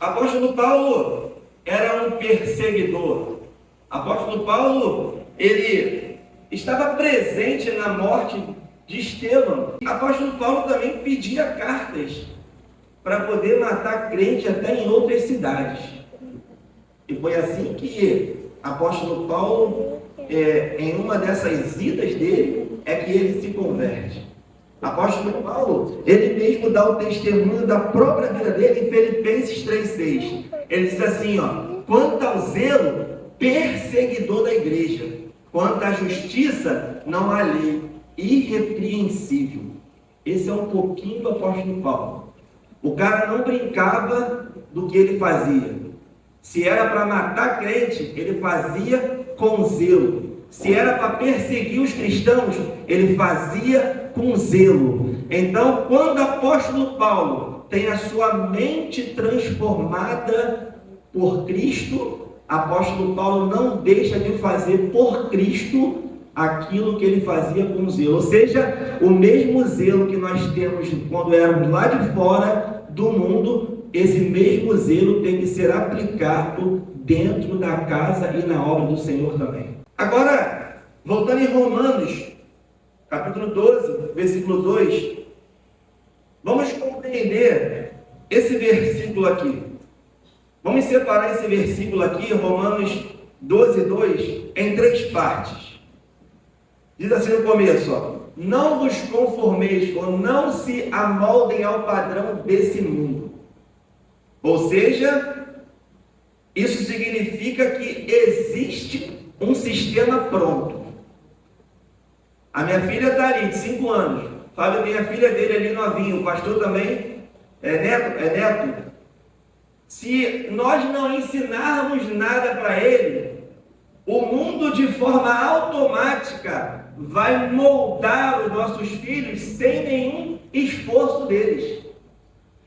Apóstolo Paulo era um perseguidor. Apóstolo Paulo, ele estava presente na morte de Estevão. Apóstolo Paulo também pedia cartas para poder matar crente até em outras cidades. E foi assim que apóstolo Paulo, em uma dessas idas dele, é que ele se converte. Apóstolo Paulo, ele mesmo dá o testemunho da própria vida dele em Filipenses 3,6. Ele diz assim, quanto ao zelo, perseguidor da igreja, quanto à justiça, não há lei, irrepreensível. Esse é um pouquinho do apóstolo Paulo. O cara não brincava do que ele fazia. Se era para matar crente, ele fazia com zelo. Se era para perseguir os cristãos, ele fazia com zelo. Então, quando o apóstolo Paulo tem a sua mente transformada por Cristo, apóstolo Paulo não deixa de fazer por Cristo aquilo que ele fazia com zelo. Ou seja, o mesmo zelo que nós temos quando éramos lá de fora do mundo, esse mesmo zelo tem que ser aplicado dentro da casa e na obra do Senhor também. Agora, voltando em Romanos, capítulo 12, versículo 2, vamos compreender esse versículo aqui. Vamos separar esse versículo aqui, Romanos 12, 2, em 3 partes. Diz assim no começo, não vos conformeis, ou não se amoldem ao padrão desse mundo. Ou seja, isso significa que existe um sistema pronto. A minha filha está ali, de 5 anos. Fábio tem a filha dele ali novinho. O pastor também é neto. Se nós não ensinarmos nada para ele, o mundo de forma automática vai moldar os nossos filhos sem nenhum esforço deles.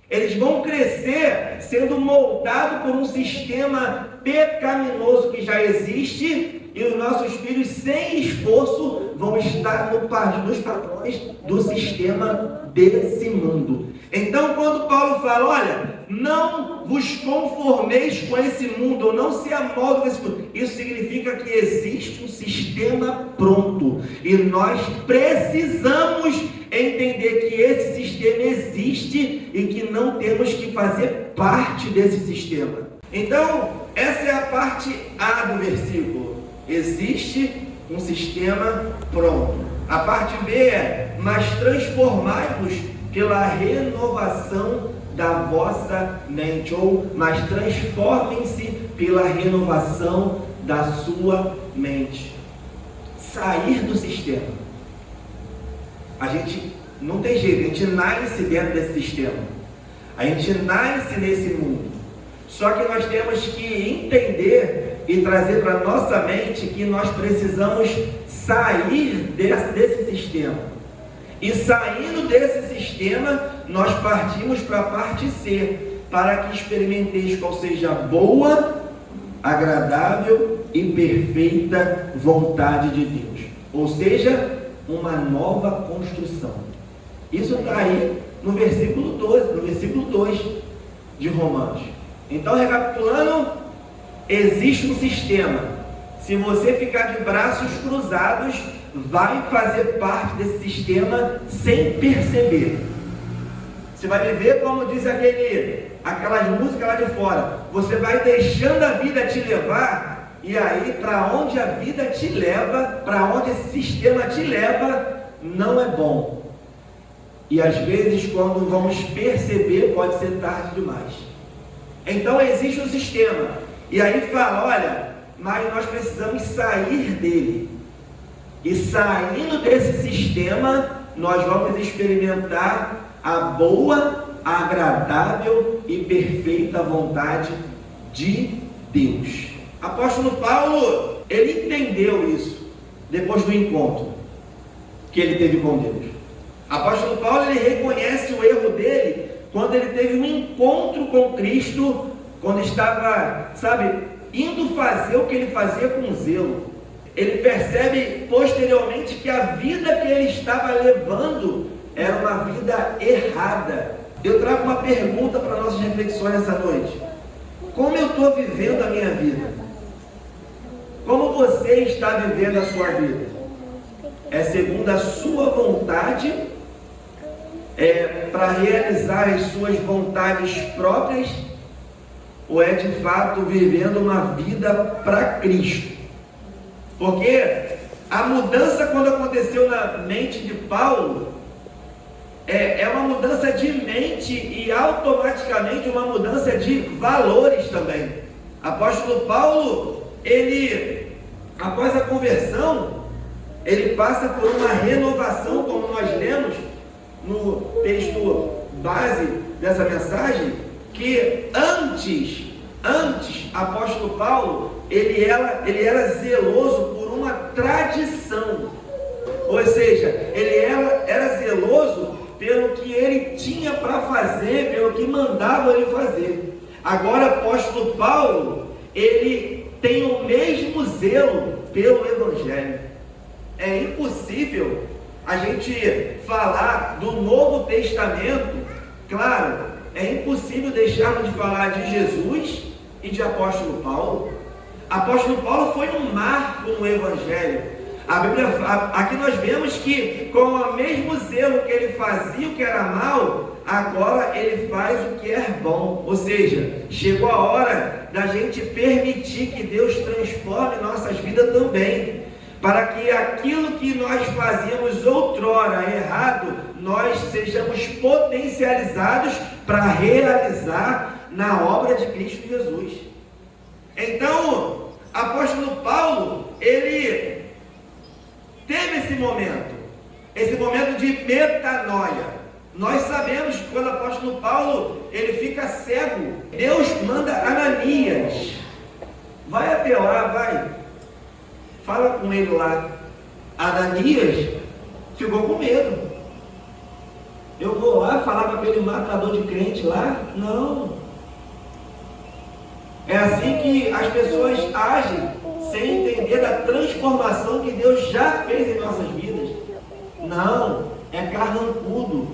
Eles vão crescer sendo moldados por um sistema pecaminoso que já existe, e os nossos filhos, sem esforço, vão estar nos padrões do sistema desse mundo. Então, quando Paulo fala, olha, não vos conformeis com esse mundo, ou não se amoldem com esse mundo, isso significa que existe um sistema pronto, e nós precisamos entender que esse sistema existe e que não temos que fazer parte desse sistema. Então, essa é a parte A do versículo. Existe um sistema pronto. A parte B é, mas transformai-vos pela renovação da vossa mente, ou mas transformem-se pela renovação da sua mente. Sair do sistema. A gente não tem jeito, a gente nasce dentro desse sistema. A gente nasce nesse mundo. Só que nós temos que entender e trazer para a nossa mente que nós precisamos sair desse sistema. E saindo desse sistema, nós partimos para a parte C, para que experimenteis qual seja a boa, agradável e perfeita vontade de Deus. Ou seja, uma nova construção. Isso está aí no versículo 12, no versículo 2 de Romanos. Então, recapitulando, existe um sistema. Se você ficar de braços cruzados, vai fazer parte desse sistema sem perceber. Você vai viver como diz aquelas músicas lá de fora. Você vai deixando a vida te levar, e aí para onde a vida te leva, para onde esse sistema te leva, não é bom. E às vezes, quando vamos perceber, pode ser tarde demais. Então existe um sistema, e aí fala, olha, mas nós precisamos sair dele. E saindo desse sistema, nós vamos experimentar a boa, agradável e perfeita vontade de Deus. Apóstolo Paulo, ele entendeu isso depois do encontro que ele teve com Deus. Apóstolo Paulo, ele reconhece o erro dele quando ele teve um encontro com Cristo, quando estava, indo fazer o que ele fazia com zelo. Ele percebe posteriormente que a vida que ele estava levando era uma vida errada. Eu trago uma pergunta para nossas reflexões essa noite. Como eu estou vivendo a minha vida? Como você está vivendo a sua vida? É segundo a sua vontade? É para realizar as suas vontades próprias? Ou é de fato vivendo uma vida para Cristo? Porque a mudança, quando aconteceu na mente de Paulo, é uma mudança de mente e automaticamente uma mudança de valores também. Apóstolo Paulo, ele, após a conversão, ele passa por uma renovação, como nós lemos no texto base dessa mensagem, que antes, apóstolo Paulo, ele era zeloso por uma tradição, ou seja, ele era zeloso pelo que ele tinha para fazer, pelo que mandavam ele fazer. Agora, apóstolo Paulo, ele tem o mesmo zelo pelo Evangelho. É impossível a gente falar do Novo Testamento, claro, é impossível deixarmos de falar de Jesus e de apóstolo Paulo. Apóstolo Paulo foi um marco no Evangelho. A Bíblia, aqui nós vemos que com o mesmo zelo que ele fazia o que era mal, agora ele faz o que é bom. Ou seja, chegou a hora da gente permitir que Deus transforme nossas vidas também, para que aquilo que nós fazíamos outrora errado, nós sejamos potencializados para realizar na obra de Cristo Jesus. Então, apóstolo Paulo, ele teve esse momento de metanoia. Nós sabemos que quando o apóstolo Paulo, ele fica cego, Deus manda Ananias, vai até lá, vai, fala com ele lá. Ananias ficou com medo. Eu vou lá falar com aquele matador de crente lá? Não. É assim que as pessoas agem, sem entender da transformação que Deus já fez em nossas vidas. Não, é carrancudo.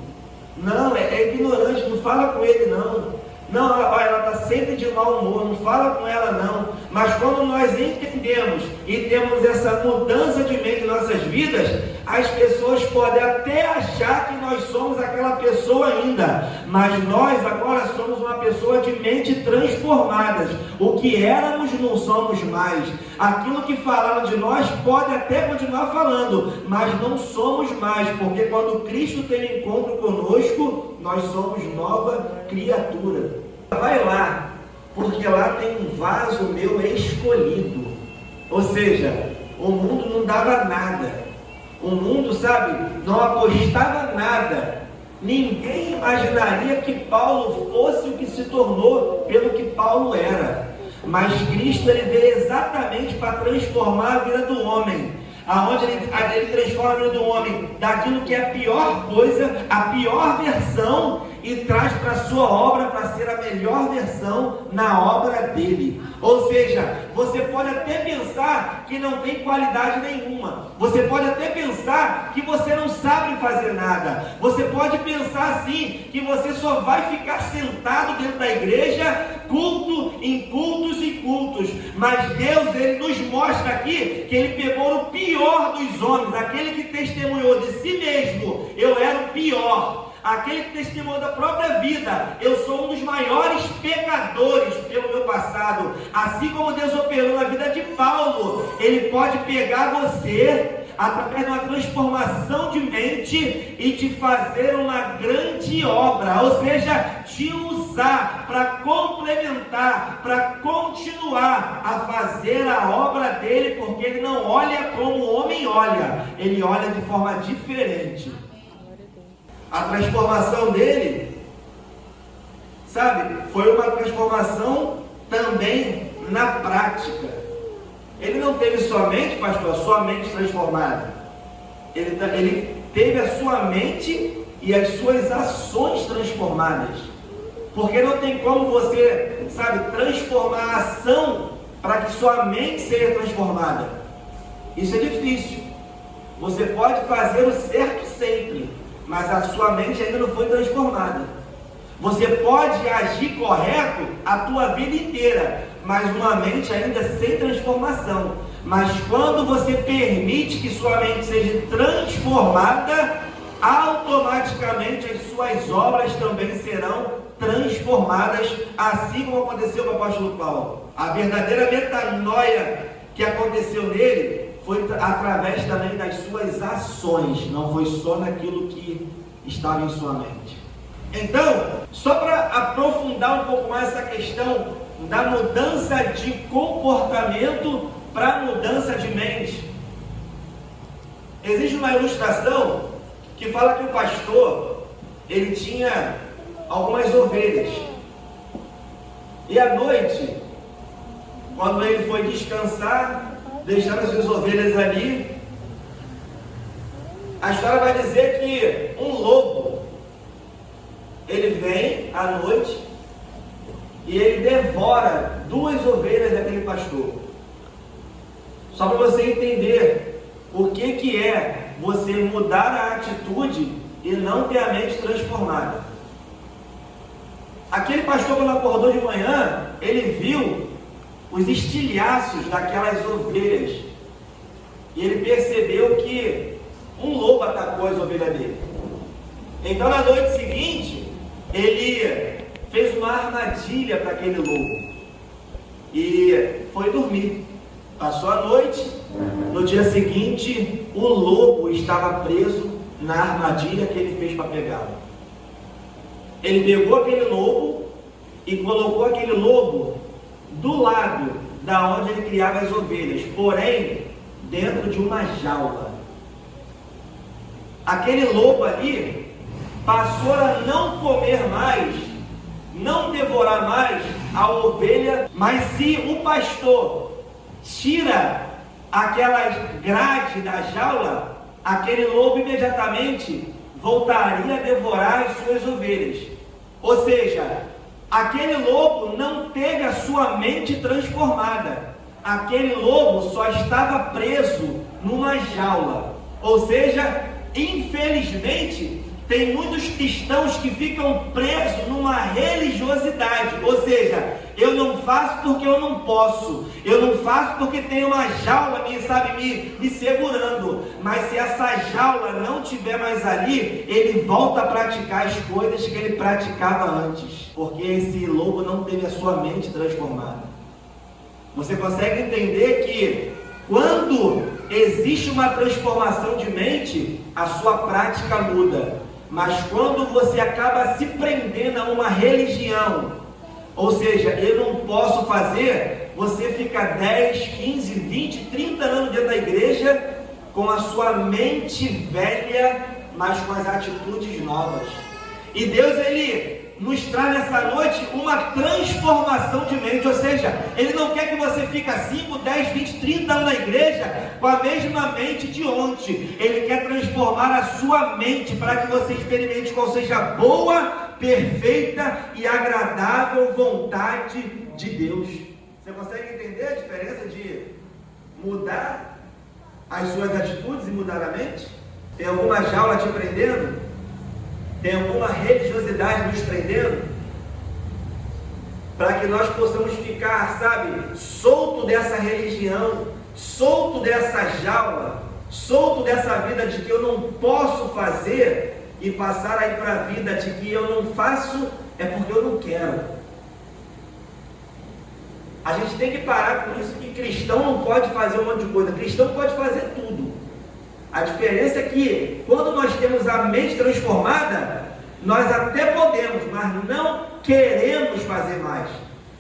Não, é ignorante, não fala com ele não. Não, olha, ela está sempre de mau humor, não fala com ela não. Mas quando nós entendemos e temos essa mudança de mente em nossas vidas, as pessoas podem até achar que nós somos aquela pessoa ainda, mas nós agora somos uma pessoa de mente transformadas. O que éramos não somos mais. Aquilo que falaram de nós pode até continuar falando, mas não somos mais, porque quando Cristo tem encontro conosco, nós somos nova criatura. Vai lá, porque lá tem um vaso meu escolhido. Ou seja, o mundo não dava nada. O mundo, sabe, não apostava nada. Ninguém imaginaria que Paulo fosse o que se tornou pelo que Paulo era. Mas Cristo, ele veio exatamente para transformar a vida do homem. Aonde ele transforma a vida do homem daquilo que é a pior coisa, a pior versão, e traz para a sua obra para ser a melhor versão na obra dele. Ou seja, você pode até pensar que não tem qualidade nenhuma. Você pode até pensar que você não sabe fazer nada. Você pode pensar assim, que você só vai ficar sentado dentro da igreja, culto em cultos e cultos. Mas Deus, ele nos mostra aqui que ele pegou o pior dos homens, aquele que testemunhou de si mesmo: eu era o pior. Aquele que testemunhou da própria vida: eu sou um dos maiores pecadores pelo meu passado. Assim como Deus operou na vida de Paulo, ele pode pegar você através de uma transformação de mente e te fazer uma grande obra, ou seja, te usar para complementar, para continuar a fazer a obra dele, porque ele não olha como o homem olha, ele olha de forma diferente. A transformação dele, sabe, foi uma transformação também na prática. Ele não teve somente, pastor, a sua mente transformada. Ele teve a sua mente e as suas ações transformadas. Porque não tem como você, sabe, transformar a ação para que sua mente seja transformada. Isso é difícil. Você pode fazer o certo sempre, mas a sua mente ainda não foi transformada. Você pode agir correto a tua vida inteira, mas uma mente ainda sem transformação. Mas quando você permite que sua mente seja transformada, automaticamente as suas obras também serão transformadas, assim como aconteceu com o apóstolo Paulo. A verdadeira metanoia que aconteceu nele foi através também das suas ações, não foi só naquilo que estava em sua mente. Então, só para aprofundar um pouco mais essa questão da mudança de comportamento para mudança de mente, existe uma ilustração que fala que o pastor, ele tinha algumas ovelhas, e à noite, quando ele foi descansar, deixando as suas ovelhas ali, a história vai dizer que um lobo, ele vem à noite e ele devora 2 ovelhas daquele pastor. Só para você entender o que é você mudar a atitude e não ter a mente transformada. Aquele pastor, quando acordou de manhã, ele viu os estilhaços daquelas ovelhas e ele percebeu que um lobo atacou as ovelhas dele. Então, na noite seguinte, ele fez uma armadilha para aquele lobo e foi dormir. Passou a noite, no dia seguinte, o lobo estava preso na armadilha que ele fez para pegá-lo. Ele pegou aquele lobo e colocou aquele lobo do lado da onde ele criava as ovelhas, porém dentro de uma jaula. Aquele lobo ali passou a não comer mais, não devorar mais a ovelha, mas se o pastor tira aquelas grades da jaula, aquele lobo imediatamente voltaria a devorar as suas ovelhas. Ou seja, aquele lobo não teve a sua mente transformada. Aquele lobo só estava preso numa jaula. Ou seja, infelizmente, tem muitos cristãos que ficam presos numa religiosidade. Ou seja, eu não faço porque eu não posso. Eu não faço porque tem uma jaula me segurando. Mas se essa jaula não estiver mais ali, ele volta a praticar as coisas que ele praticava antes. Porque esse lobo não teve a sua mente transformada. Você consegue entender que quando existe uma transformação de mente, a sua prática muda. Mas quando você acaba se prendendo a uma religião, ou seja, eu não posso fazer, você fica 10, 15, 20, 30 anos dentro da igreja com a sua mente velha, mas com as atitudes novas. E Deus, Ele nos traz nessa noite uma transformação de mente, ou seja, Ele não quer que você fique 5, 10, 20, 30 anos na igreja com a mesma mente de ontem. Ele quer transformar a sua mente para que você experimente qual seja a boa, perfeita e agradável vontade de Deus. Você consegue entender a diferença de mudar as suas atitudes e mudar a mente? Tem alguma jaula te prendendo? Tem alguma religiosidade nos prendendo? Para que nós possamos ficar, solto dessa religião, solto dessa jaula, solto dessa vida de que eu não posso fazer e passar aí para a vida de que eu não faço é porque eu não quero. A gente tem que parar com isso, que cristão não pode fazer um monte de coisa, cristão pode fazer tudo. A diferença é que quando nós temos a mente transformada, nós até podemos, mas não queremos fazer mais.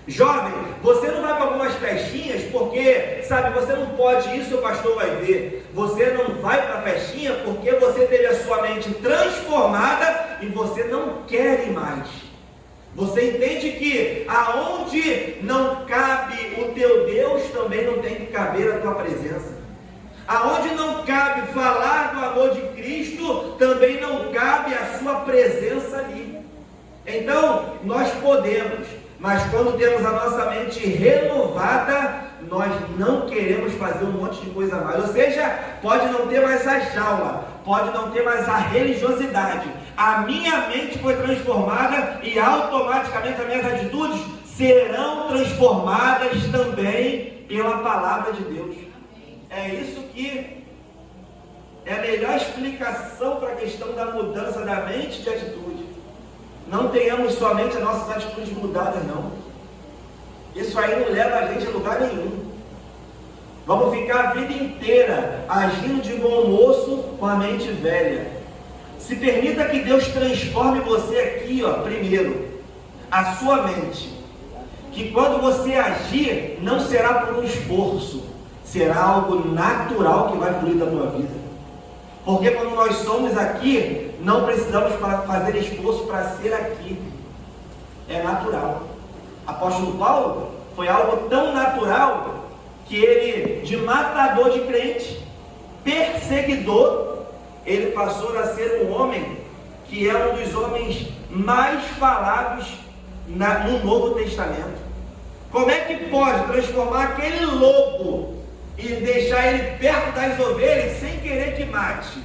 Jovem, você não vai para algumas festinhas porque, você não pode ir, seu pastor vai ver. Você não vai para a festinha porque você teve a sua mente transformada e você não quer ir mais. Você entende que aonde não cabe o teu Deus, também não tem que caber a tua presença. Aonde não cabe falar do amor de Cristo, também não cabe a sua presença ali. Então, nós podemos, mas quando temos a nossa mente renovada, nós não queremos fazer um monte de coisa mais. Ou seja, pode não ter mais a jaula, pode não ter mais a religiosidade. A minha mente foi transformada e automaticamente as minhas atitudes serão transformadas também pela palavra de Deus. É isso que é a melhor explicação para a questão da mudança da mente e de atitude. Não tenhamos somente as nossas atitudes mudadas, não. Isso aí não leva a gente a lugar nenhum. Vamos ficar a vida inteira agindo de bom moço com a mente velha. Se permita que Deus transforme você aqui, primeiro, a sua mente. Que quando você agir, não será por um esforço, será algo natural que vai fluir da tua vida. Porque quando nós somos aqui, não precisamos fazer esforço para ser aqui. É natural. Apóstolo Paulo foi algo tão natural que ele, de matador de crente, perseguidor, ele passou a ser um homem que é um dos homens mais falados no Novo Testamento. Como é que pode transformar aquele lobo e deixar ele perto das ovelhas sem querer que mate?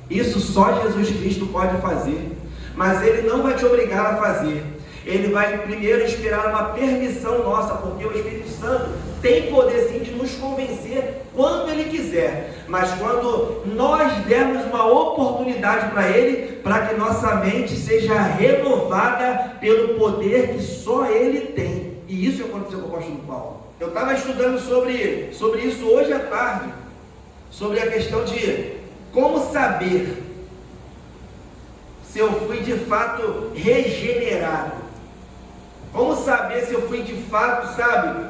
Isso só Jesus Cristo pode fazer, mas Ele não vai te obrigar a fazer. Ele vai primeiro esperar uma permissão nossa, porque o Espírito Santo tem poder sim de nos convencer quando Ele quiser, mas quando nós dermos uma oportunidade para Ele, para que nossa mente seja renovada pelo poder que só Ele tem. E isso aconteceu com o apóstolo Paulo. Eu estava estudando sobre isso hoje à tarde, sobre a questão de como saber se eu fui de fato regenerado. Como saber se eu fui de fato, sabe,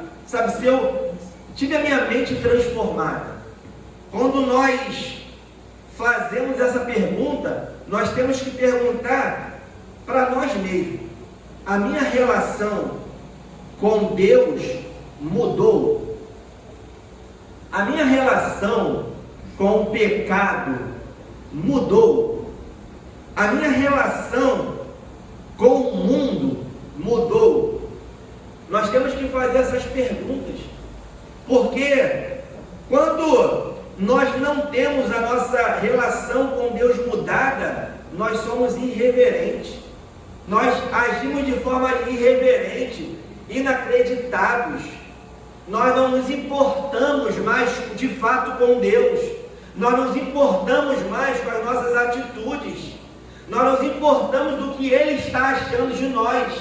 se eu tive a minha mente transformada. Quando nós fazemos essa pergunta, nós temos que perguntar para nós mesmos: a minha relação com Deus mudou? A minha relação com o pecado mudou? A minha relação com o mundo mudou? Nós temos que fazer essas perguntas, porque quando nós não temos a nossa relação com Deus mudada, nós somos irreverentes, nós agimos de forma irreverente, inacreditados, nós não nos importamos mais de fato com Deus, nós nos importamos mais com as nossas atitudes, nós nos importamos do que Ele está achando de nós.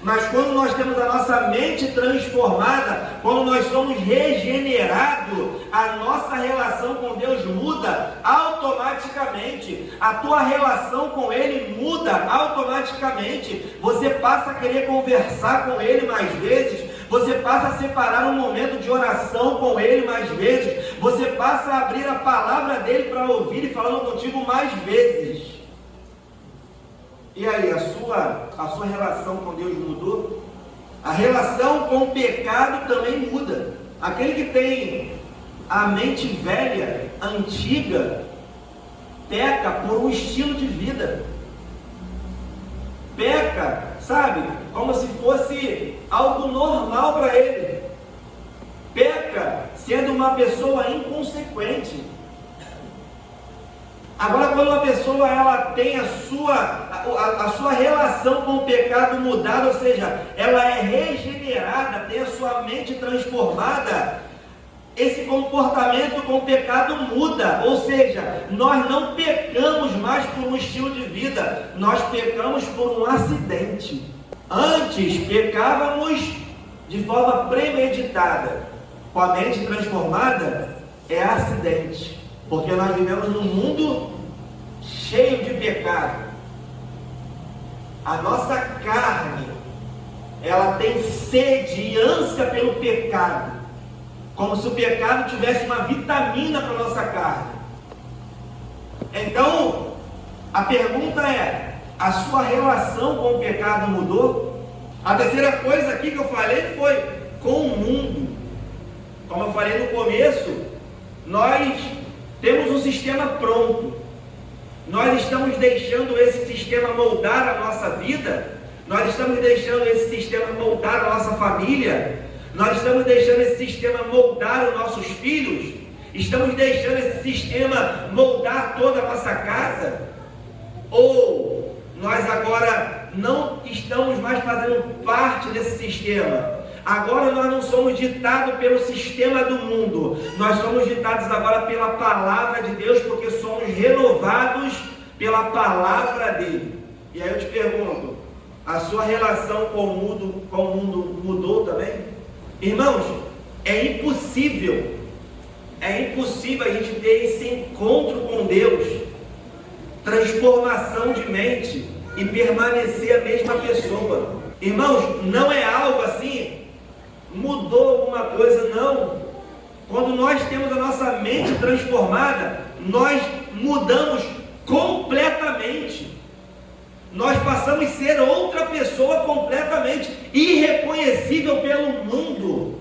Mas quando nós temos a nossa mente transformada, quando nós somos regenerados, a nossa relação com Deus muda automaticamente. A tua relação com Ele muda automaticamente. Você passa a querer conversar com Ele mais vezes. Você passa a separar um momento de oração com Ele mais vezes. Você passa a abrir a palavra dEle para ouvir e falando contigo mais vezes. E aí, a sua relação com Deus mudou? A relação com o pecado também muda. Aquele que tem a mente velha, antiga, peca por um estilo de vida. Peca, como se fosse algo normal para ele. Peca sendo uma pessoa inconsequente. Agora, quando uma pessoa ela tem a sua relação com o pecado mudada, ou seja, ela é regenerada, tem a sua mente transformada, esse comportamento com o pecado muda. Ou seja, nós não pecamos mais por um estilo de vida, nós pecamos por um acidente. Antes pecávamos de forma premeditada. Com a mente transformada é acidente, porque nós vivemos num mundo cheio de pecado. A nossa carne, ela tem sede e ânsia pelo pecado, como se o pecado tivesse uma vitamina para a nossa carne. Então, a pergunta é: a sua relação com o pecado mudou? A terceira coisa aqui que eu falei foi com o mundo. Como eu falei no começo, nós temos um sistema pronto. Nós estamos deixando esse sistema moldar a nossa vida. Nós estamos deixando esse sistema moldar a nossa família. Nós estamos deixando esse sistema moldar os nossos filhos? Estamos deixando esse sistema moldar toda a nossa casa? Ou nós agora não estamos mais fazendo parte desse sistema? Agora nós não somos ditados pelo sistema do mundo, nós somos ditados agora pela palavra de Deus, porque somos renovados pela palavra dele. E aí eu te pergunto, a sua relação com o mundo mudou também? Irmãos, é impossível a gente ter esse encontro com Deus, transformação de mente e permanecer a mesma pessoa. Irmãos, não é algo assim, mudou alguma coisa, não. Quando nós temos a nossa mente transformada, nós mudamos completamente. Nós passamos a ser outra pessoa completamente irreconhecível pelo mundo.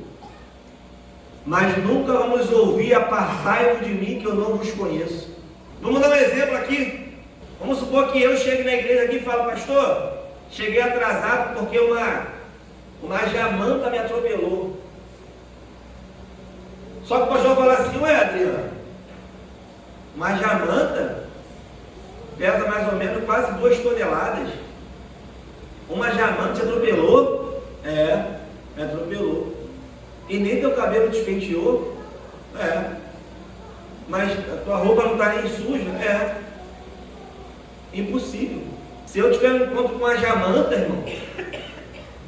Mas nunca vamos ouvir: apartai-vos de mim que eu não vos conheço. Vamos dar um exemplo aqui. Vamos supor que eu chegue na igreja aqui e falo: pastor, cheguei atrasado porque uma jamanta me atropelou. Só que o pastor fala assim: ué, Adriano, uma jamanta pesa mais ou menos quase 2 toneladas. Uma jamanta te atropelou? É, me atropelou. E nem teu cabelo despenteou? É. Mas a tua roupa não está nem suja? É. Impossível. Se eu tiver um encontro com uma jamanta, irmão,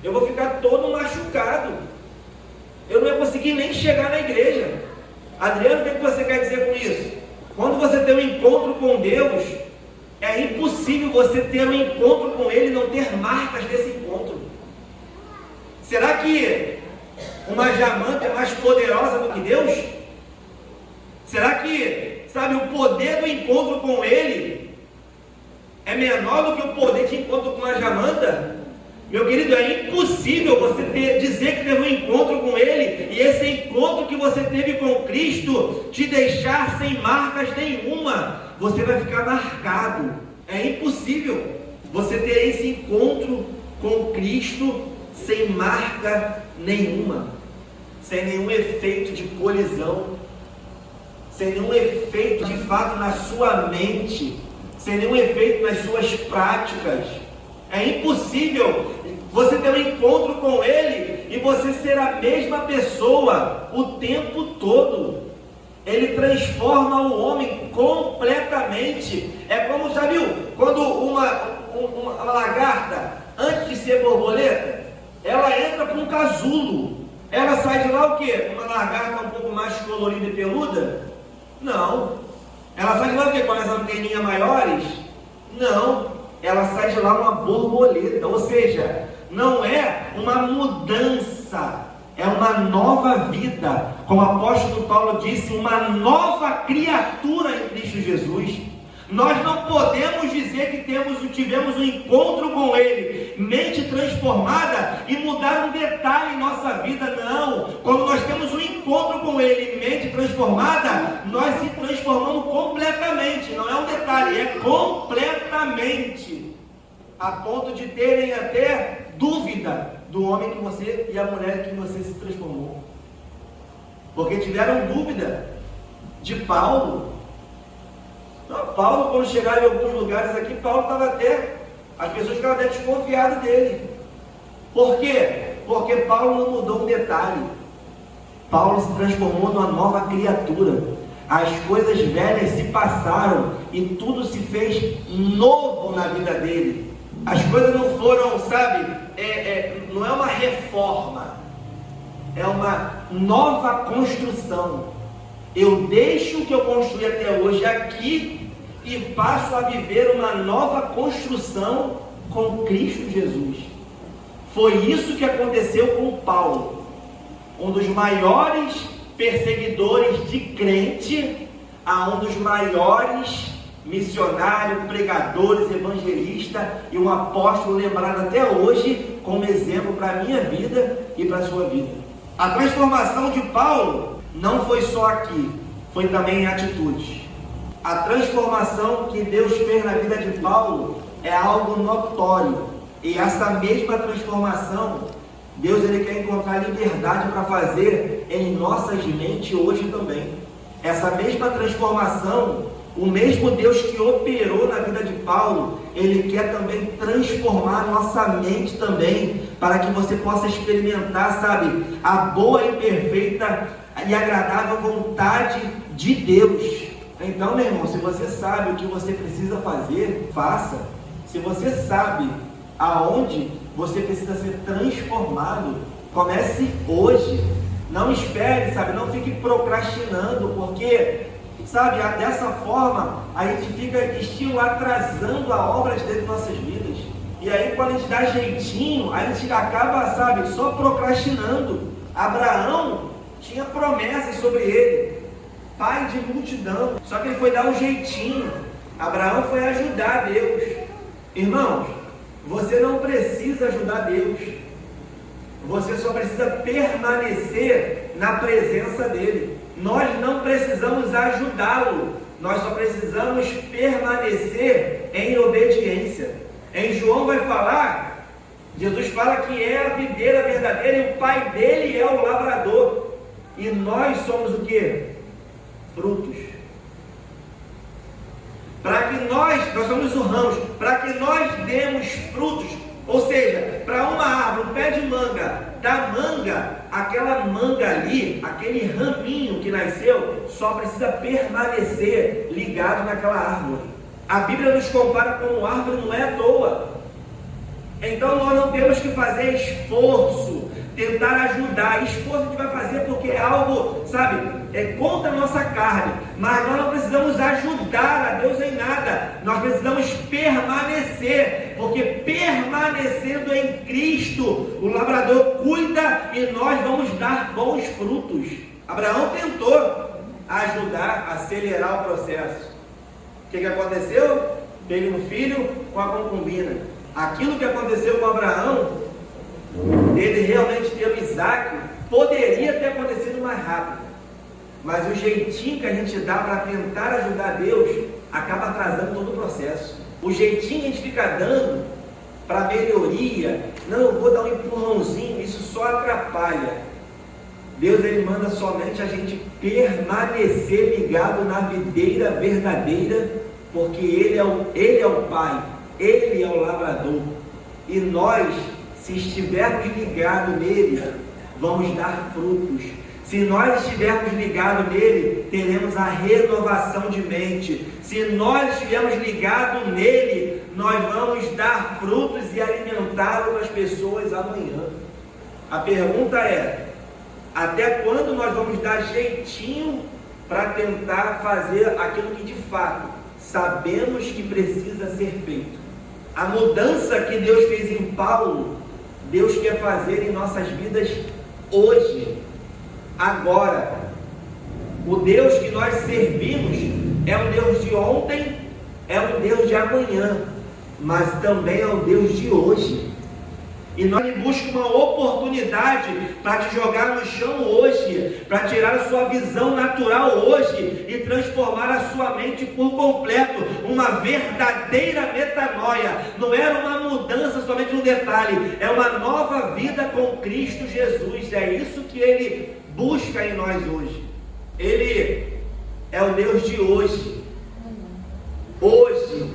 eu vou ficar todo machucado. Eu não ia conseguir nem chegar na igreja. Adriano, o que você quer dizer com isso? Quando você tem um encontro com Deus, é impossível você ter um encontro com Ele e não ter marcas desse encontro. Será que uma jamanta é mais poderosa do que Deus? Será que, sabe, o poder do encontro com Ele é menor do que o poder de encontro com uma jamanta? Meu querido, é impossível você dizer que teve um encontro com Ele e esse encontro que você teve com Cristo te deixar sem marcas nenhuma. Você vai ficar marcado. É impossível você ter esse encontro com Cristo sem marca nenhuma, sem nenhum efeito de colisão, sem nenhum efeito de fato na sua mente, sem nenhum efeito nas suas práticas. É impossível você ter um encontro com Ele e você ser a mesma pessoa o tempo todo. Ele transforma o homem completamente. É como, já viu, quando uma lagarta, antes de ser borboleta, ela entra para um casulo. Ela sai de lá o quê? Uma lagarta um pouco mais colorida e peluda? Não. Ela sai de lá o quê? Com as anteninhas maiores? Não. Ela sai de lá uma borboleta. Ou seja, não é uma mudança, é uma nova vida. Como o apóstolo Paulo disse, uma nova criatura em Cristo Jesus. Nós não podemos dizer que tivemos um encontro com Ele, mente transformada, e mudar um detalhe em nossa vida. Não. Quando nós temos um encontro com Ele, mente transformada, nós se transformamos completamente. Não é um detalhe, é completamente. A ponto de terem até dúvida do homem que você e a mulher que você se transformou. Porque tiveram dúvida de Paulo. Paulo, quando chegaram em alguns lugares aqui, Paulo estava até, as pessoas ficavam até desconfiadas dele. Por quê? Porque Paulo não mudou um detalhe. Paulo se transformou numa nova criatura. As coisas velhas se passaram e tudo se fez novo na vida dele. As coisas não foram, sabe, não é uma reforma, é uma nova construção. Eu deixo o que eu construí até hoje aqui e passo a viver uma nova construção com Cristo Jesus. Foi isso que aconteceu com Paulo, um dos maiores perseguidores de crente, um dos maiores missionários, pregadores, evangelistas e um apóstolo lembrado até hoje como exemplo para a minha vida e para a sua vida. A transformação de Paulo não foi só aqui, foi também em atitudes. A transformação que Deus fez na vida de Paulo é algo notório. E essa mesma transformação Deus ele quer encontrar liberdade para fazer em nossas mentes hoje também. Essa mesma transformação, o mesmo Deus que operou na vida de Paulo, Ele quer também transformar nossa mente também, para que você possa experimentar, sabe, a boa e perfeita e agradável vontade de Deus. Então, meu irmão, se você sabe o que você precisa fazer, faça. Se você sabe aonde você precisa ser transformado, comece hoje. Não espere, sabe, não fique procrastinando, porque, sabe, dessa forma a gente fica atrasando a obra de Deus em nossas vidas. E aí, quando a gente dá jeitinho, a gente acaba, sabe, só procrastinando. Abraão tinha promessas sobre ele, pai de multidão, só que ele foi dar um jeitinho. Abraão foi ajudar Deus. Irmãos, você não precisa ajudar Deus, você só precisa permanecer na presença dele. Nós não precisamos ajudá-lo, nós só precisamos permanecer em obediência. Em João vai falar, Jesus fala que é a videira verdadeira e o pai dele é o lavrador. E nós somos o que? Frutos. Para que nós somos os ramos, para que nós demos frutos, ou seja, para uma árvore, um pé de manga, da manga, aquela manga ali, aquele raminho que nasceu, só precisa permanecer ligado naquela árvore. A Bíblia nos compara como árvore, não é à toa. Então nós não temos que fazer esforço, tentar ajudar. Esforço a gente vai fazer porque é algo, sabe, é contra a nossa carne. Mas nós não precisamos ajudar a Deus em nada. Nós precisamos permanecer, porque permanecendo em Cristo, o lavrador cuida e nós vamos dar bons frutos. Abraão tentou ajudar, acelerar o processo. O que aconteceu? Teve um filho com a concubina. Aquilo que aconteceu com Abraão, ele realmente ter o Isaac, poderia ter acontecido mais rápido, mas o jeitinho que a gente dá para tentar ajudar Deus acaba atrasando todo o processo. O jeitinho que a gente fica dando para melhoria, não, eu vou dar um empurrãozinho, isso só atrapalha. Deus ele manda somente a gente permanecer ligado na videira verdadeira, porque Ele é o Pai, Ele é o lavrador, e nós, se estivermos ligados nele, vamos dar frutos. Se nós estivermos ligados nele, teremos a renovação de mente. Se nós estivermos ligados nele, nós vamos dar frutos e alimentar outras pessoas amanhã. A pergunta é, até quando nós vamos dar jeitinho para tentar fazer aquilo que de fato sabemos que precisa ser feito? A mudança que Deus fez em Paulo, Deus quer fazer em nossas vidas hoje, agora. O Deus que nós servimos é um Deus de ontem, é um Deus de amanhã, mas também é um Deus de hoje. E nós buscamos uma oportunidade para te jogar no chão hoje, para tirar a sua visão natural hoje e transformar a sua mente por completo, uma verdadeira metanoia. Não era uma mudança somente no detalhe, é uma nova vida com Cristo Jesus. É isso que Ele busca em nós hoje. Ele é o Deus de hoje. Hoje,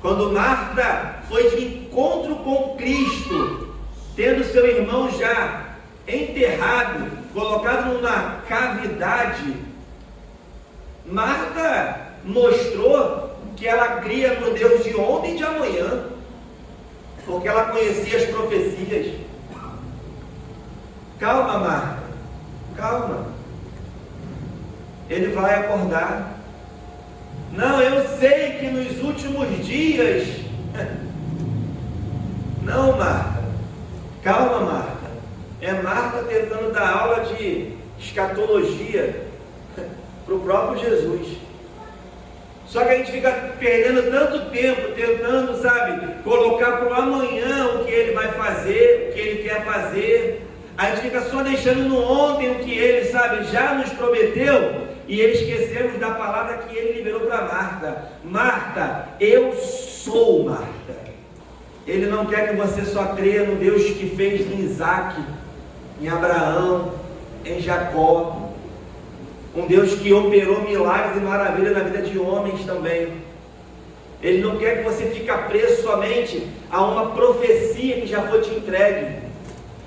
quando Marta foi de encontro com Cristo, tendo seu irmão já enterrado, colocado numa cavidade, Marta mostrou que ela cria no Deus de ontem e de amanhã, porque ela conhecia as profecias. Calma, Marta, calma, ele vai acordar. Não, eu sei que nos últimos dias. Não, Marta, calma, Marta. É Marta tentando dar aula de escatologia para o próprio Jesus. Só que a gente fica perdendo tanto tempo tentando, sabe, colocar para o amanhã o que ele vai fazer, o que ele quer fazer. A gente fica só deixando no ontem o que ele, sabe, já nos prometeu, e esquecemos da palavra que ele liberou para Marta. Marta, eu sou Marta. Ele não quer que você só creia no Deus que fez em Isaac, em Abraão, em Jacó. Um Deus que operou milagres e maravilhas na vida de homens também. Ele não quer que você fique preso somente a uma profecia que já foi te entregue.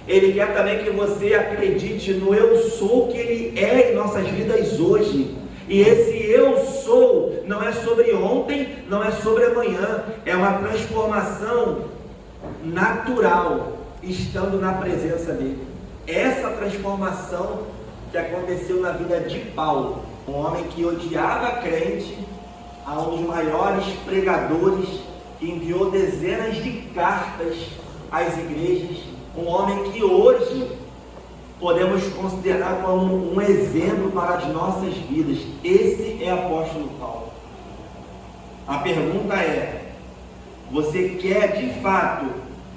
Ele quer também que você acredite no eu sou que Ele é em nossas vidas hoje. E esse eu sou não é sobre ontem, não é sobre amanhã. É uma transformação natural, estando na presença dEle. Essa transformação que aconteceu na vida de Paulo, um homem que odiava crente, a um dos maiores pregadores, que enviou dezenas de cartas às igrejas, um homem que hoje podemos considerar como um exemplo para as nossas vidas. Esse é o apóstolo Paulo. A pergunta é: você quer de fato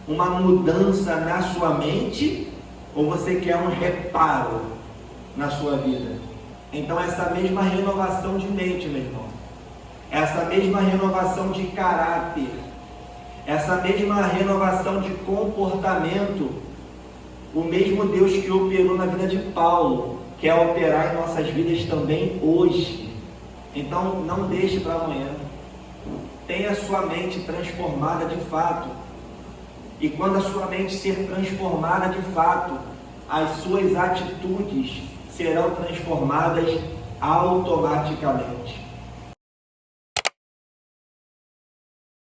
uma mudança na sua mente, ou você quer um reparo na sua vida? Então essa mesma renovação de mente, meu irmão, essa mesma renovação de caráter, essa mesma renovação de comportamento, o mesmo Deus que operou na vida de Paulo quer operar em nossas vidas também hoje. Então não deixe para amanhã. Tenha a sua mente transformada de fato. E quando a sua mente ser transformada de fato, as suas atitudes serão transformadas automaticamente.